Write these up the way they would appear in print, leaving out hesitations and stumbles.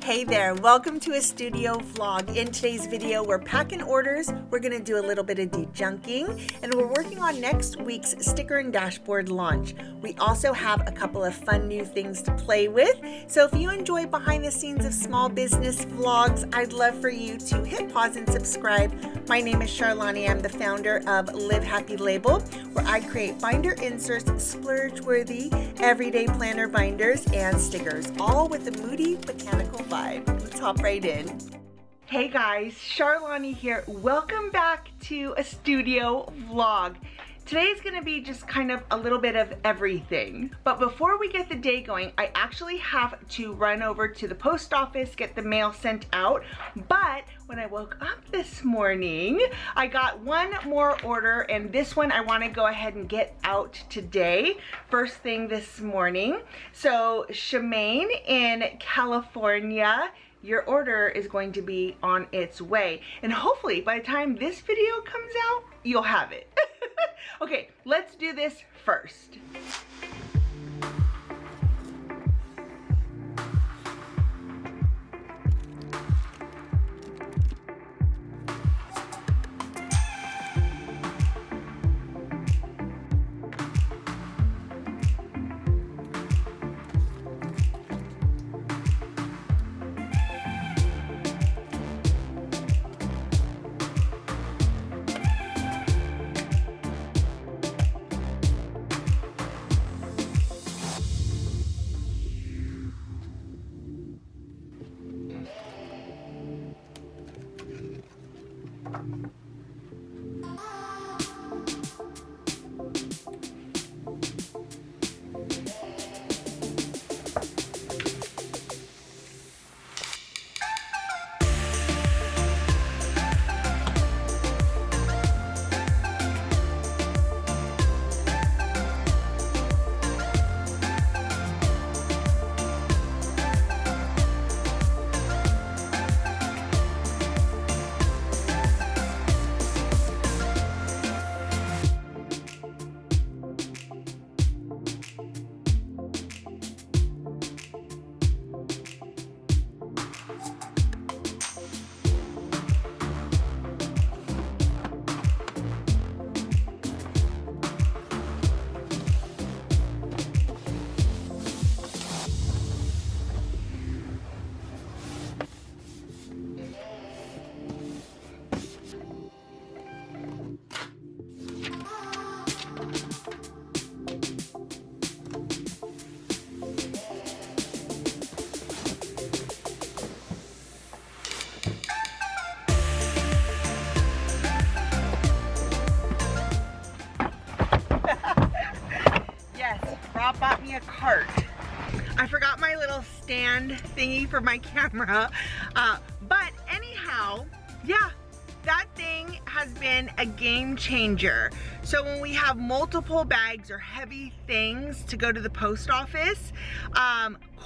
Hey there, welcome to a studio vlog. In today's video, we're packing orders, we're gonna do a little bit of dejunking, and we're working on next week's sticker and dashboard launch. We also have a couple of fun new things to play with, so if you enjoy behind the scenes of small business vlogs, I'd love for you to hit pause and subscribe. My name is Charlani, I'm the founder of Live Happy Label, where I create binder inserts, splurge-worthy, everyday planner binders, and stickers, all with a moody botanical vibe. Let's hop right in. Hey guys, Charlani here. Welcome back to a studio vlog. Today's gonna be just kind of a little bit of everything. But before we get the day going, I actually have to run over to the post office, get the mail sent out. But when I woke up this morning, I got one more order, and this one I wanna go ahead and get out today, first thing this morning. So Shemaine in California, your order is going to be on its way. And hopefully by the time this video comes out, you'll have it. Okay, let's do this first. Bought me a cart. I forgot my little stand thingy for my camera, but anyhow, yeah, that thing has been a game changer. So when we have multiple bags or heavy things to go to the post office,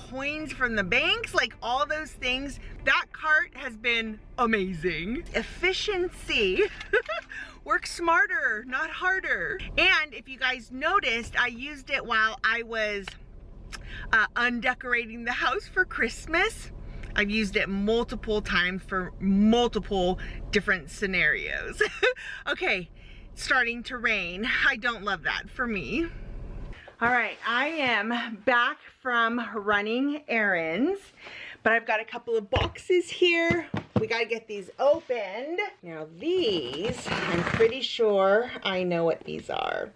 coins from the banks, like all those things, that cart has been amazing. Efficiency. Work smarter, not harder. And if you guys noticed, I used it while I was undecorating the house for Christmas. I've used it multiple times for multiple different scenarios. Okay, it's starting to rain. I don't love that for me. All right, I am back from running errands, but I've got a couple of boxes here. We gotta get these opened. Now these, I'm pretty sure I know what these are.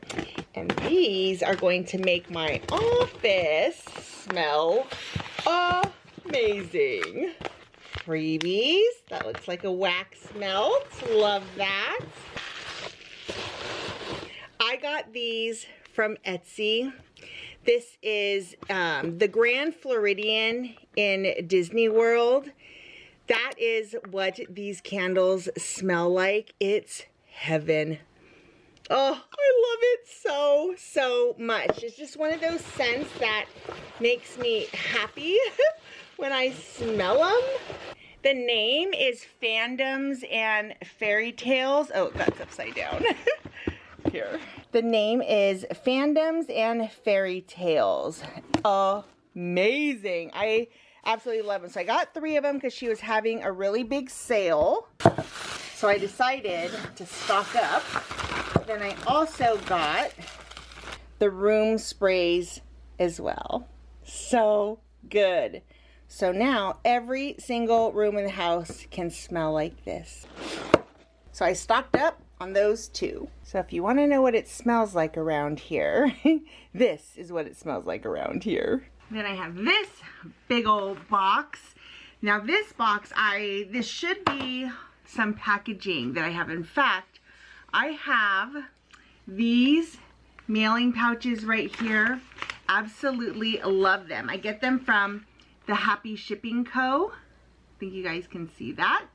And these are going to make my office smell amazing. Freebies, that looks like a wax melt, love that. I got these from Etsy. This is the Grand Floridian in Disney World. That is what these candles smell like. It's heaven. Oh, I love it so much. It's just one of those scents that makes me happy when I smell them. The name is Fandoms and Fairy Tales. Oh, that's upside down. Here. The name is Fandoms and Fairy Tales. Amazing. I Absolutely love them. So I got 3 of them because she was having a really big sale. So I decided to stock up. Then I also got the room sprays as well. So good. So now every single room in the house can smell like this. So I stocked up on those 2. So if you want to know what it smells like around here, this is what it smells like around here. Then I have this big old box. Now this box, this should be some packaging that I have. In fact, I have these mailing pouches right here. Absolutely love them. I get them from the Happy Shipping Co. I think you guys can see that.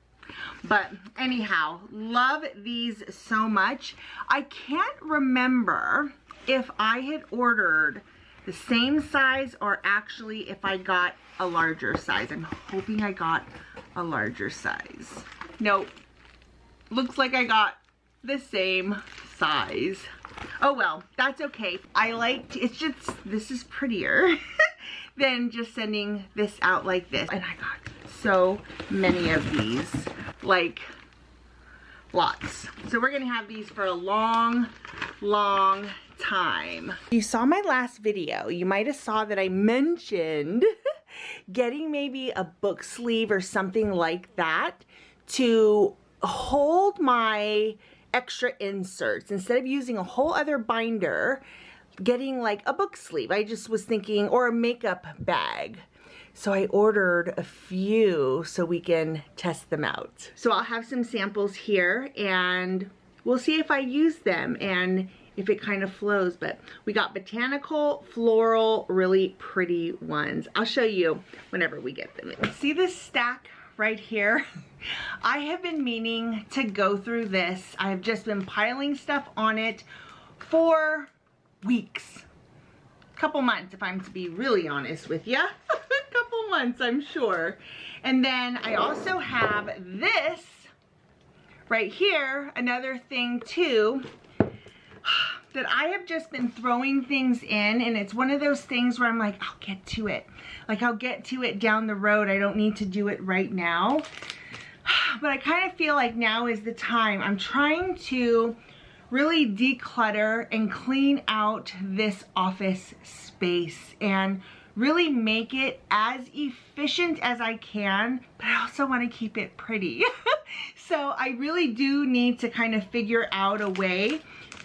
But anyhow, love these so much. I can't remember if I had ordered the same size or actually if I got a larger size. I'm hoping I got a larger size. Nope. Looks like I got the same size. Oh well, that's okay. It's just, this is prettier than just sending this out like this. And I got so many of these, like lots. So we're gonna have these for a long, long time. You saw my last video. You might have saw that I mentioned getting maybe a book sleeve or something like that to hold my extra inserts. Instead of using a whole other binder, getting like a book sleeve. I just was thinking, or a makeup bag. So I ordered a few so we can test them out. So I'll have some samples here and we'll see if I use them and if it kind of flows. But we got botanical, floral, really pretty ones. I'll show you whenever we get them. See this stack right here? I have been meaning to go through this. I've just been piling stuff on it for weeks. Couple months, if I'm to be really honest with you. A couple months, I'm sure. And then I also have this right here, another thing too, that I have just been throwing things in, and it's one of those things where I'm like, I'll get to it. Like, I'll get to it down the road. I don't need to do it right now. But I kind of feel like now is the time. I'm trying to really declutter and clean out this office space and really make it as efficient as I can, but I also want to keep it pretty. So I really do need to kind of figure out a way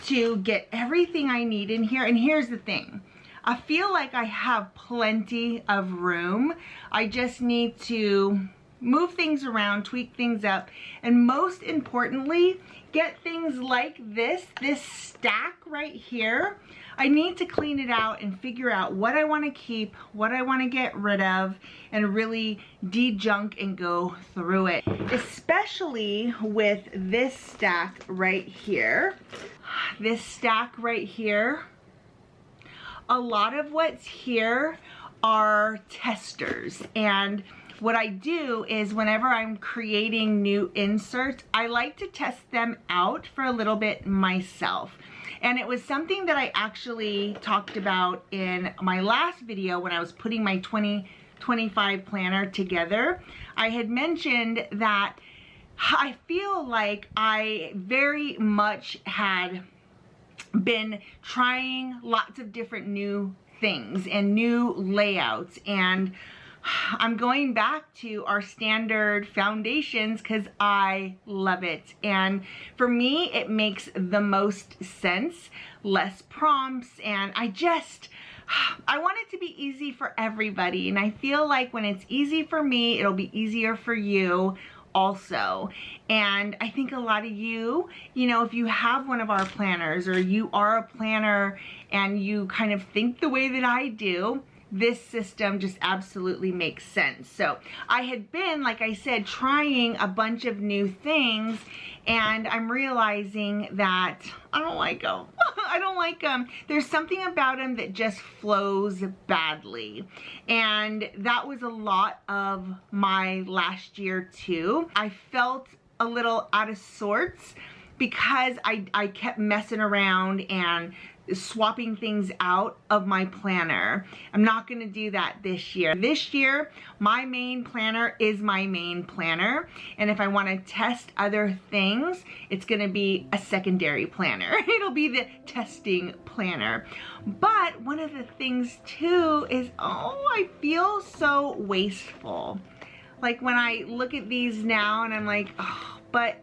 to get everything I need in here. And here's the thing. I feel like I have plenty of room. I just need to move things around, tweak things up, and most importantly, get things like this stack right here. I need to clean it out and figure out what I want to keep, what I want to get rid of, and really de-junk and go through it. Especially with this stack right here. This stack right here. A lot of what's here are testers, and what I do is whenever I'm creating new inserts, I like to test them out for a little bit myself. And it was something that I actually talked about in my last video when I was putting my 2025 planner together. I had mentioned that I feel like I very much had been trying lots of different new things and new layouts, and I'm going back to our standard foundations because I love it. And for me, it makes the most sense, less prompts, and I want it to be easy for everybody. And I feel like when it's easy for me, it'll be easier for you also. And I think a lot of you know, if you have one of our planners or you are a planner and you kind of think the way that I do, this system just absolutely makes sense. So I had been, like I said, trying a bunch of new things, and I'm realizing that I don't like them. I don't like them. There's something about them that just flows badly. And that was a lot of my last year too. I felt a little out of sorts because I kept messing around and swapping things out of my planner. I'm not gonna do that this year. This year, my main planner is my main planner. And if I wanna test other things, it's gonna be a secondary planner. It'll be the testing planner. But one of the things too is, oh, I feel so wasteful. Like when I look at these now and I'm like, oh, but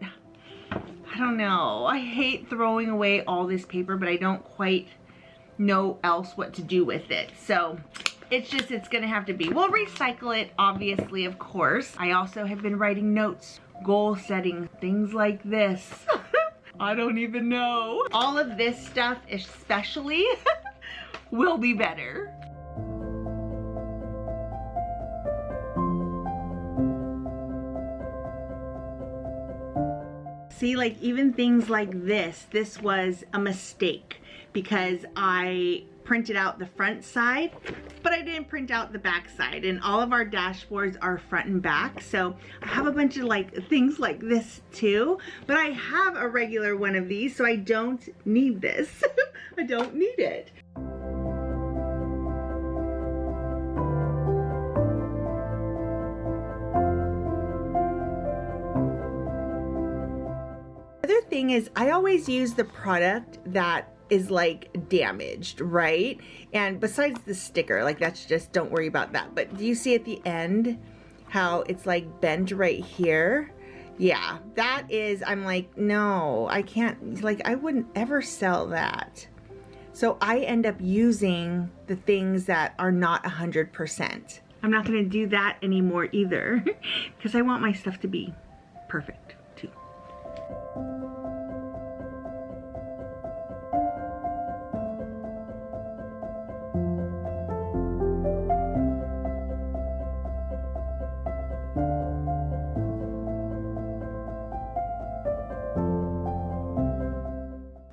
I don't know. I hate throwing away all this paper, but I don't quite know else what to do with it. So it's gonna have to be. We'll recycle it, obviously, of course. I also have been writing notes, goal setting, things like this. I don't even know. All of this stuff especially will be better. See, like even things like this was a mistake because I printed out the front side, but I didn't print out the back side, and all of our dashboards are front and back. So I have a bunch of like things like this too, but I have a regular one of these, so I don't need this. I don't need it. Other thing is I always use the product that is like damaged, right? And besides the sticker, like that's just, don't worry about that. But do you see at the end how it's like bent right here? Yeah, that is, I'm like, no, I can't, like I wouldn't ever sell that. So I end up using the things that are not 100%. I'm not gonna do that anymore either because I want my stuff to be perfect too.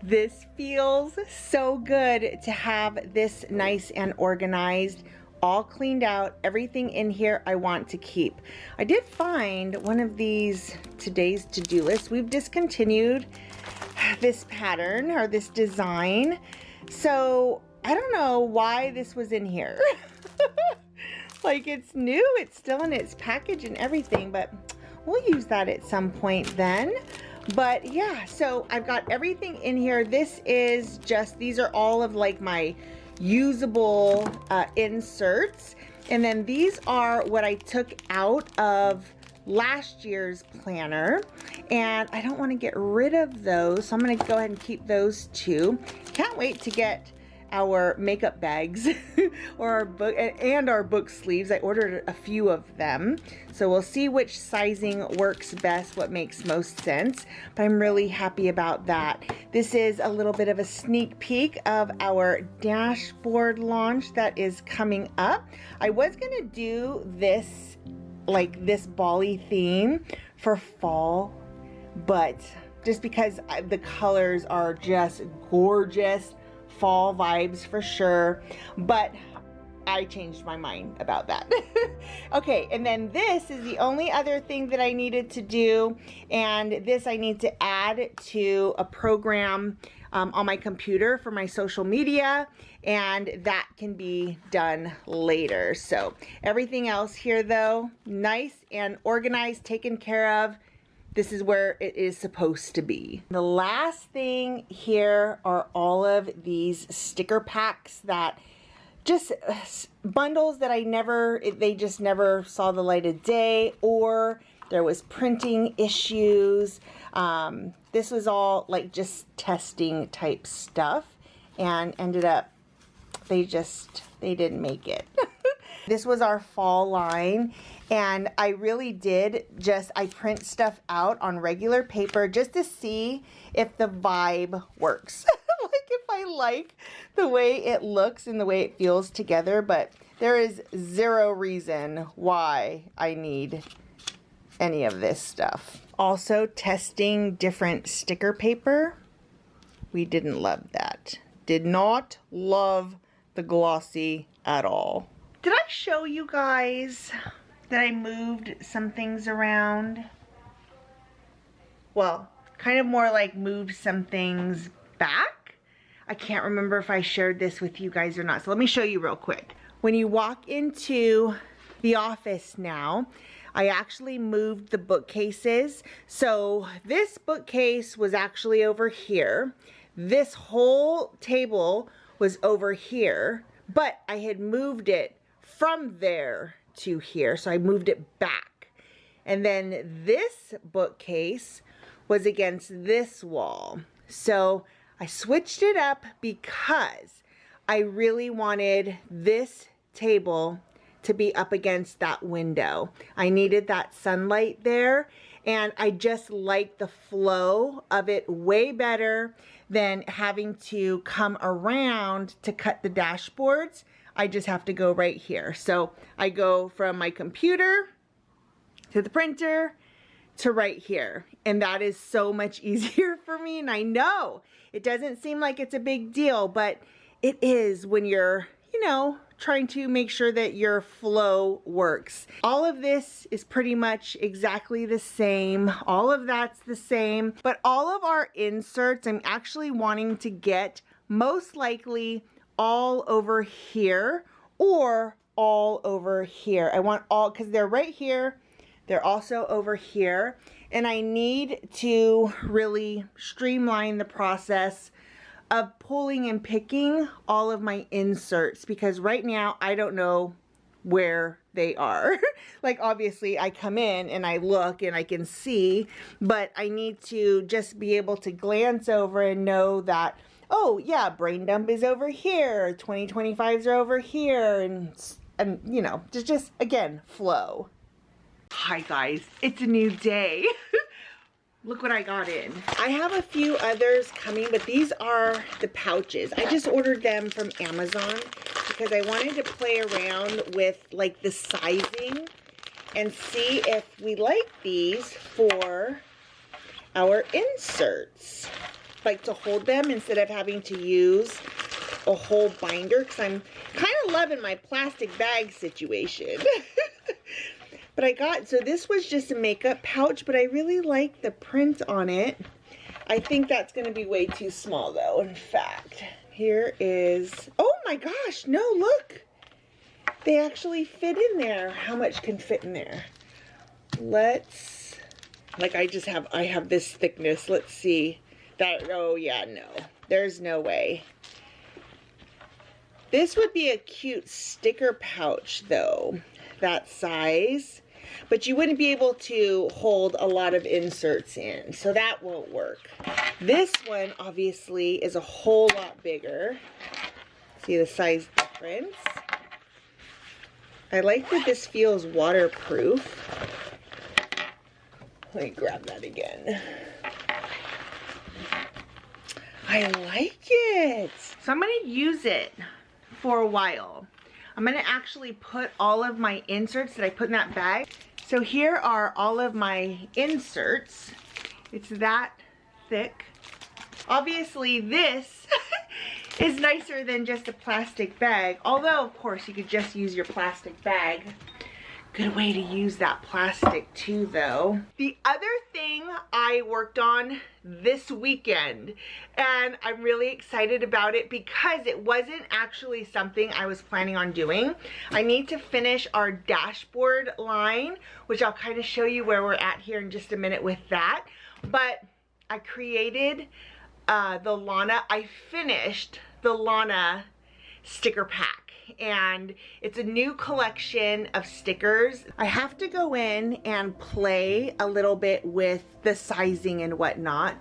This feels so good to have this nice and organized, all cleaned out, everything in here I want to keep. I did find one of these today's to-do list. We've discontinued this pattern or this design. So I don't know why this was in here. Like it's new, it's still in its package and everything, but we'll use that at some point then. But yeah, so I've got everything in here. This is just, these are all of like my usable inserts. And then these are what I took out of last year's planner. And I don't want to get rid of those, so I'm going to go ahead and keep those too. Can't wait to get our makeup bags or our book and our book sleeves. I ordered a few of them, so we'll see which sizing works best, what makes most sense, but I'm really happy about that. This is a little bit of a sneak peek of our dashboard launch that is coming up. I was gonna do this, like this bally theme for fall, but just because the colors are just gorgeous, fall vibes for sure, but I changed my mind about that. Okay, and then this is the only other thing that I needed to do, and this I need to add to a program on my computer for my social media, and that can be done later. So everything else here though, nice and organized, taken care of. This is where it is supposed to be. The last thing here are all of these sticker packs that just bundles that they just never saw the light of day, or there was printing issues. This was all like just testing type stuff and ended up, they didn't make it. This was our fall line, and I really did I print stuff out on regular paper just to see if the vibe works. Like if I like the way it looks and the way it feels together, but there is zero reason why I need any of this stuff. Also testing different sticker paper. We didn't love that. Did not love the glossy at all. Did I show you guys that I moved some things around? Well, kind of more like moved some things back. I can't remember if I shared this with you guys or not. So let me show you real quick. When you walk into the office now, I actually moved the bookcases. So this bookcase was actually over here. This whole table was over here, but I had moved it from there to here. So I moved it back. And then this bookcase was against this wall. So I switched it up because I really wanted this table to be up against that window. I needed that sunlight there, and I just like the flow of it way better than having to come around to cut the dashboards. I just have to go right here. So I go from my computer to the printer to right here, and that is so much easier for me. And I know it doesn't seem like it's a big deal, but it is when you're, you know, trying to make sure that your flow works. All of this is pretty much exactly the same. All of that's the same, but all of our inserts, I'm actually wanting to get most likely all over here or all over here. I want all, because they're right here. They're also over here. And I need to really streamline the process of pulling and picking all of my inserts, because right now I don't know where they are. Like, obviously I come in and I look and I can see, but I need to just be able to glance over and know that, oh yeah, brain dump is over here, 2025s are over here, and you know, just again, flow. Hi guys, it's a new day. Look what I got in. I have a few others coming, but these are the pouches. I just ordered them from Amazon because I wanted to play around with like the sizing and see if we like these for our inserts. Like to hold them instead of having to use a whole binder, because I'm kind of loving my plastic bag situation. But I got, so this was just a makeup pouch, but I really like the print on it. I think that's going to be way too small though, in fact. Here is, oh my gosh, no, look. They actually fit in there. How much can fit in there? Let's, like I have this thickness. Let's see. That, oh yeah, no. There's no way. This would be a cute sticker pouch though, that size. But you wouldn't be able to hold a lot of inserts in, so that won't work. This one obviously is a whole lot bigger. See the size difference? I like that this feels waterproof. Let me grab that again. I like it. So I'm going to use it for a while. I'm going to actually put all of my inserts that I put in that bag. So here are all of my inserts. It's that thick. Obviously this is nicer than just a plastic bag. Although, of course, you could just use your plastic bag. Good way to use that plastic too, though. The other thing I worked on this weekend, and I'm really excited about it because it wasn't actually something I was planning on doing. I need to finish our dashboard line, which I'll kind of show you where we're at here in just a minute with that. But I created the Lana, I finished the Lana sticker pack. And it's a new collection of stickers. I have to go in and play a little bit with the sizing and whatnot,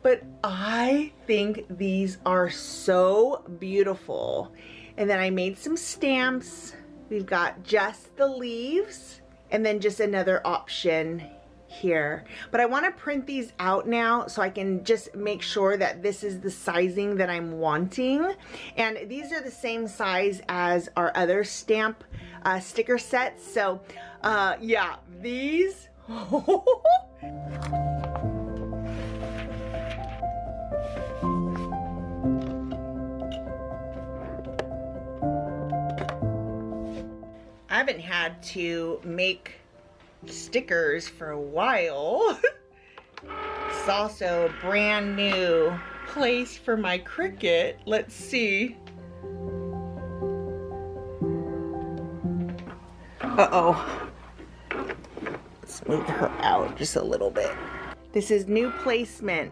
but I think these are so beautiful. And then I made some stamps. We've got just the leaves and then just another option here. But I want to print these out now so I can just make sure that this is the sizing that I'm wanting. And these are the same size as our other stamp sticker sets. So yeah, these I haven't had to make stickers for a while. It's also a brand new place for my Cricut. Let's see. Uh-oh. Let's move her out just a little bit. This is new placement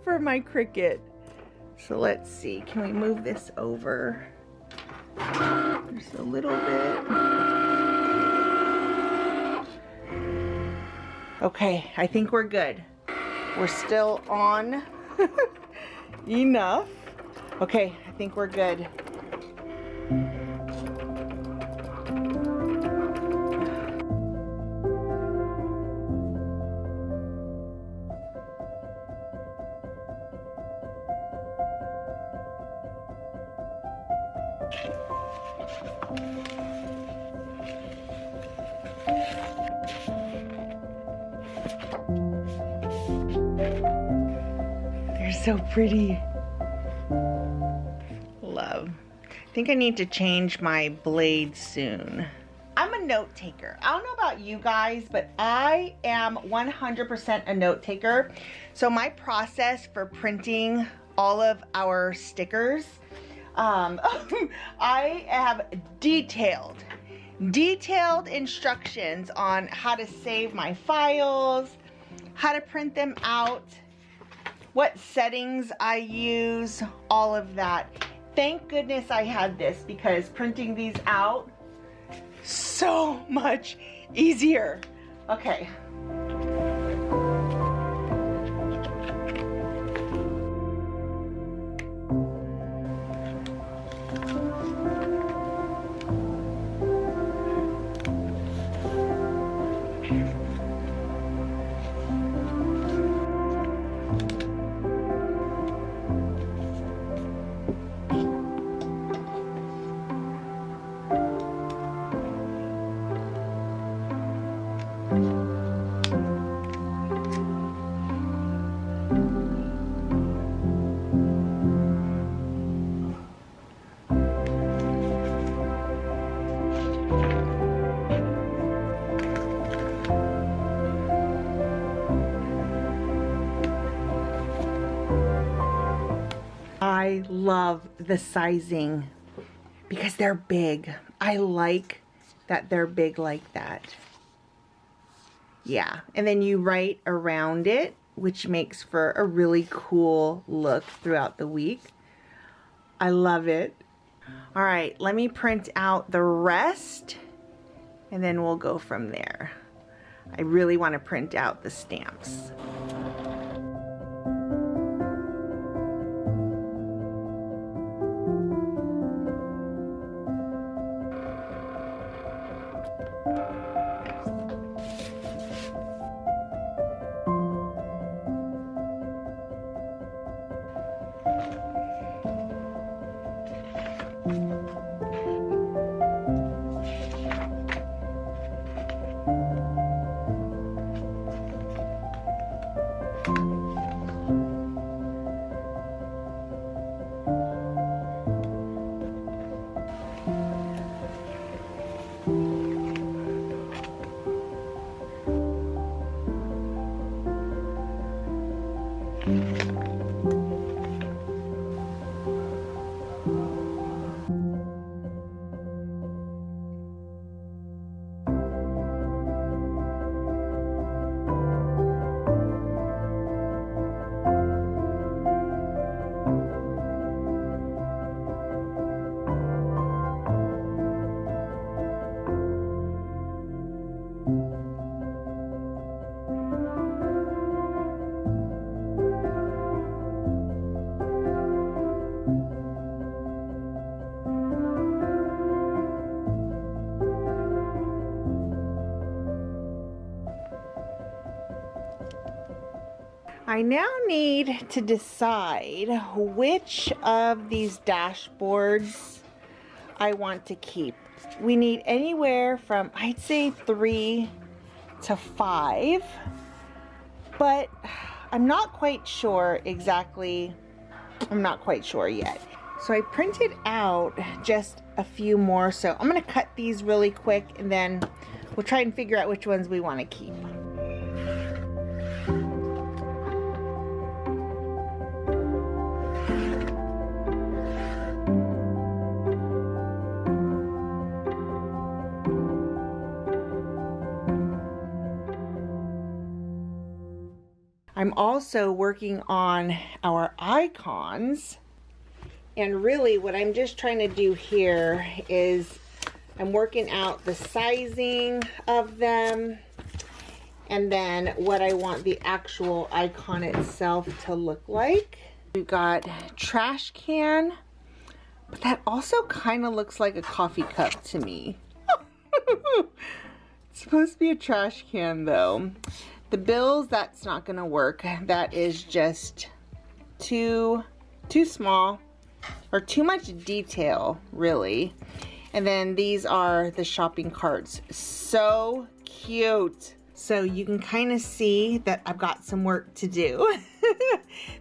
for my Cricut. So let's see, can we move this over just a little bit? Okay, I think we're good. We're still on enough. Okay, I think we're good. They're so pretty. Love. I think I need to change my blade soon. I'm a note taker. I don't know about you guys, but I am 100% a note taker. So my process for printing all of our stickers, I have detailed instructions on how to save my files, how to print them out, what settings I use, all of that. Thank goodness I have this, because printing these out, so much easier. Okay. I love the sizing because they're big. I like that they're big like that. Yeah, and then you write around it, which makes for a really cool look throughout the week. I love it. All right, let me print out the rest and then we'll go from there. I really want to print out the stamps. I now need to decide which of these dashboards I want to keep. We need anywhere from, I'd say 3 to 5, but I'm not quite sure exactly. I'm not quite sure yet. So I printed out just a few more, so I'm gonna cut these really quick and then we'll try and figure out which ones we want to keep. I'm also working on our icons. And really what I'm just trying to do here is I'm working out the sizing of them and then what I want the actual icon itself to look like. We've got trash can, but that also kind of looks like a coffee cup to me. It's supposed to be a trash can though. The bills, that's not gonna work. That is just too small or too much detail, really. And then these are the shopping carts. So cute. So you can kind of see that I've got some work to do.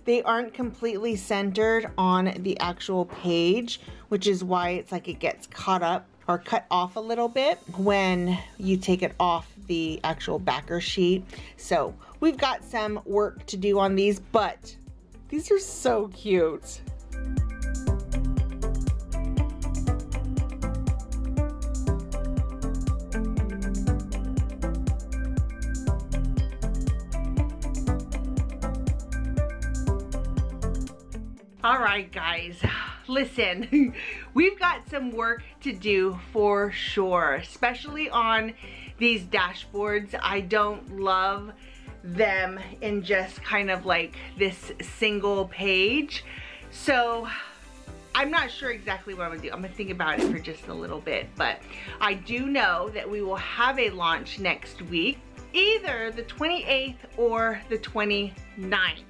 They aren't completely centered on the actual page, which is why it's like it gets caught up or cut off a little bit when you take it off the actual backer sheet. So we've got some work to do on these, but these are so cute. All right, guys, listen, we've got some work to do for sure, especially on these dashboards. I don't love them in just kind of like this single page. So I'm not sure exactly what I'm gonna do. I'm gonna think about it for just a little bit, but I do know that we will have a launch next week, either the 28th or the 29th.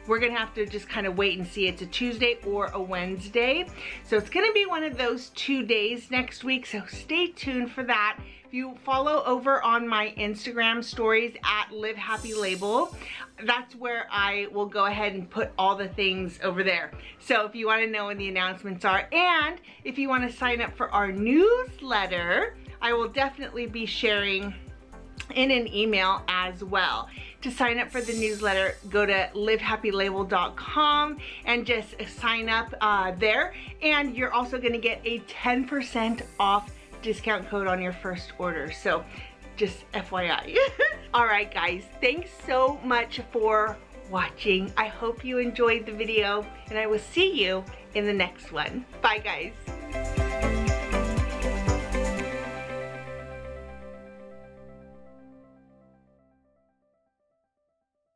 We're gonna have to just kind of wait and see. It's a Tuesday or a Wednesday. So it's gonna be one of those 2 days next week, so stay tuned for that. If you follow over on my Instagram stories at Live Happy Label, that's where I will go ahead and put all the things over there. So if you wanna know when the announcements are, and if you wanna sign up for our newsletter, I will definitely be sharing in an email as well. To sign up for the newsletter, go to livehappylabel.com and just sign up there. And you're also gonna get a 10% off discount code on your first order. So just FYI. All right, guys, thanks so much for watching. I hope you enjoyed the video and I will see you in the next one. Bye, guys.